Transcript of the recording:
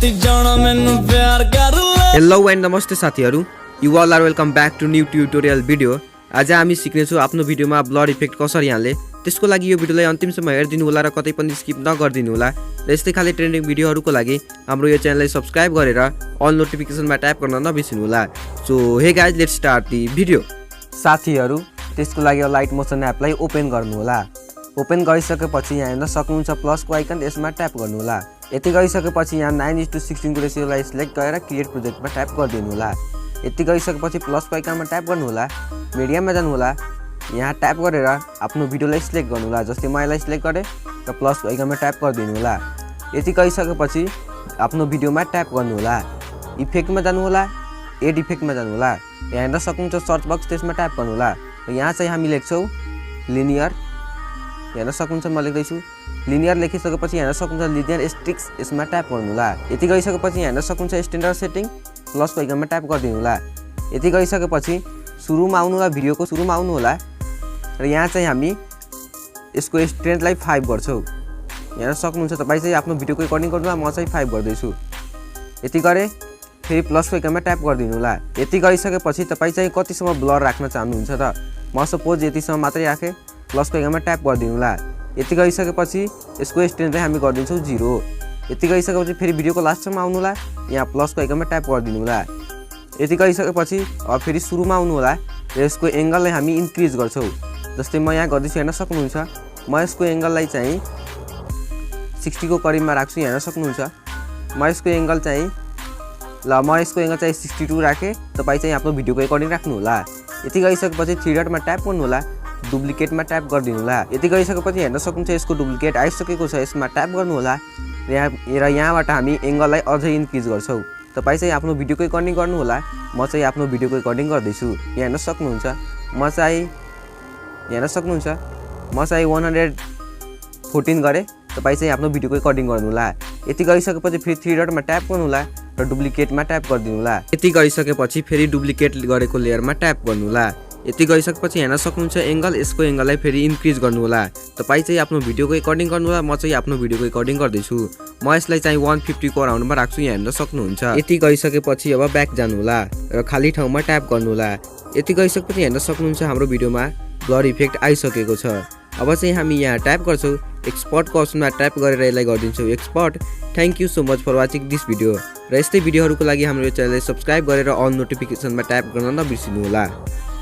Hello and नमस्ते साथीहरु, you all are welcome back to new tutorial video. आज हामी सिक्नेछौँ आफ्नो भिडियोमा ब्लर इफेक्ट कसरी हाल्ने। त्यसको लागि यो भिडियोलाई अन्तिमसम्म हेरिदिनु होला र कतै पनि स्किप नगर्दिनु होला। र यस्तै खाले ट्रेन्डिङ भिडियोहरुको लागि हाम्रो यो च्यानललाई सब्स्क्राइब गरेर अल नोटिफिकेसनमा ट्याप गर्न नबिर्सनु होला। So hey guys, let's start the video. साथीहरु, त्यसको लागि अलाइट मोसन एपलाई ओपन गर्नु होला। ओपन गरिसकेपछि यहाँ हेर्न सक्नुहुन्छ प्लसको आइकन, यसमा ट्याप गर्नु होला। यति गरिसकेपछि यहाँ 9:16 को रेशियोलाई सिलेक्ट गरेर क्रिएट प्रोजेक्टमा ट्याप गरिदिनु होला। यति गरिसकेपछि प्लसको आइकनमा ट्याप गर्नु होला, मिडियममा जानु होला। यहाँ ट्याप गरेर आफ्नो भिडियोलाई सिलेक्ट गर्नु होला। जस्तै म यसलाई सिलेक्ट गरेँ र प्लसको आइकनमा ट्याप गरिदिनु होला। यति गरिसकेपछि आफ्नो भिडियोमा ट्याप गर्नु होला। इफेक्टमा जानु होला, एड इफेक्टमा जानु होला। यहाँ हेर्न सक्नुहुन्छ सर्च बक्स, त्यसमा ट्याप गर्नु होला। र यहाँ चाहिँ हामी लेख्छौँ लिनियर। हेर्न सक्नुहुन्छ म लेख्दैछु लिनियर। लेखिसकेपछि हेर्न सक्नुहुन्छ लिनियर स्ट्रिक्स, यसमा ट्याप गर्नु होला। यति गरिसकेपछि हेर्न सक्नुहुन्छ स्ट्यान्डर्ड सेटिङ, प्लसको आइकनमा ट्याप गरिदिनु होला। यति गरिसकेपछि सुरुमा आउनु होला, भिडियोको सुरुमा आउनु होला। र यहाँ चाहिँ हामी यसको स्ट्रेन्थलाई 5 गर्छौँ। हेर्न सक्नुहुन्छ तपाईँ चाहिँ आफ्नो भिडियोको रेकर्डिङ गर्नुमा, म चाहिँ 5 गर्दैछु। यति गरे फेरि प्लसको आइकनमा ट्याप गरिदिनु होला। यति गरिसकेपछि तपाईँ चाहिँ कतिसम्म ब्लर राख्न चाहनुहुन्छ त, म सपोज यतिसम्म मात्रै राखेँ। प्लसको आइकनमा ट्याप गरिदिनु होला। यति गरिसकेपछि यसको स्ट्रेन्थलाई हामी गरिदिन्छौँ 0। यति गरिसकेपछि फेरि भिडियोको लास्टमा आउनु होला, यहाँ प्लसको आइकनमा ट्याप गरिदिनु होला। यति गरिसकेपछि अब फेरि सुरुमा आउनु होला र यसको एङ्गललाई हामी इन्क्रिज गर्छौँ। जस्तै म यहाँ गर्दैछु, हेर्न सक्नुहुन्छ। म यसको एङ्गललाई चाहिँ 60 को करिबमा राख्छु। हेर्न सक्नुहुन्छ म यसको एङ्गल चाहिँ 62 राखेँ। तपाईँ चाहिँ आफ्नो भिडियोको रेकर्डिङ राख्नु होला। यति गरिसकेपछि 3 डटमा ट्याप गर्नु होला, डुप्लिकेटमा ट्याप गरिदिनु होला। यति गरिसकेपछि हेर्न सक्नुहुन्छ यसको डुप्लिकेट आइसकेको छ, यसमा ट्याप गर्नु होला। र यहाँबाट हामी एङ्गललाई अझै इन्क्रिज गर्छौँ। तपाईँ चाहिँ आफ्नो भिडियोको रेकर्डिङ गर्नु होला, म चाहिँ आफ्नो भिडियोको रेकर्डिङ गर्दैछु। यहाँ हेर्न सक्नुहुन्छ म चाहिँ 114 गरेँ। तपाईँ चाहिँ आफ्नो भिडियोको रेकर्डिङ गर्नु होला। यति गरिसकेपछि फेरि 3 डटमा ट्याप गर्नु होला र डुप्लिकेटमा ट्याप गरिदिनु होला। यति गरिसकेपछि फेरि डुप्लिकेट गरेको लेयरमा ट्याप गर्नु होला। यति गरिसकेपछि हेर्न सक्नुहुन्छ एङ्गल, यसको एङ्गललाई फेरि इन्क्रिज गर्नु होला। तपाईँ चाहिँ आफ्नो भिडियोको रेकर्डिङ गर्नु होला, म चाहिँ आफ्नो भिडियोको रेकर्डिङ गर्दैछु। म यसलाई चाहिँ 150 को राउन्डमा राख्छु। यहाँ हेर्न सक्नुहुन्छ। यति गरिसकेपछि अब ब्याक जानु होला र खाली ठाउँमा ट्याप गर्नु होला। यति गरिसकेपछि हेर्न सक्नुहुन्छ हाम्रो भिडियोमा ब्लर इफेक्ट आइसकेको छ। अब चाहिँ हामी यहाँ ट्याप गर्छौँ, एक्सपोर्टको अप्सनमा ट्याप गरेर यसलाई गरिदिन्छौँ export. Thank you so much for watching this video. र यस्तै भिडियोहरूको लागि हाम्रो यो च्यानललाई सब्स्क्राइब गरेर अल नोटिफिकेसनमा ट्याप गर्न नबिर्सिनु होला।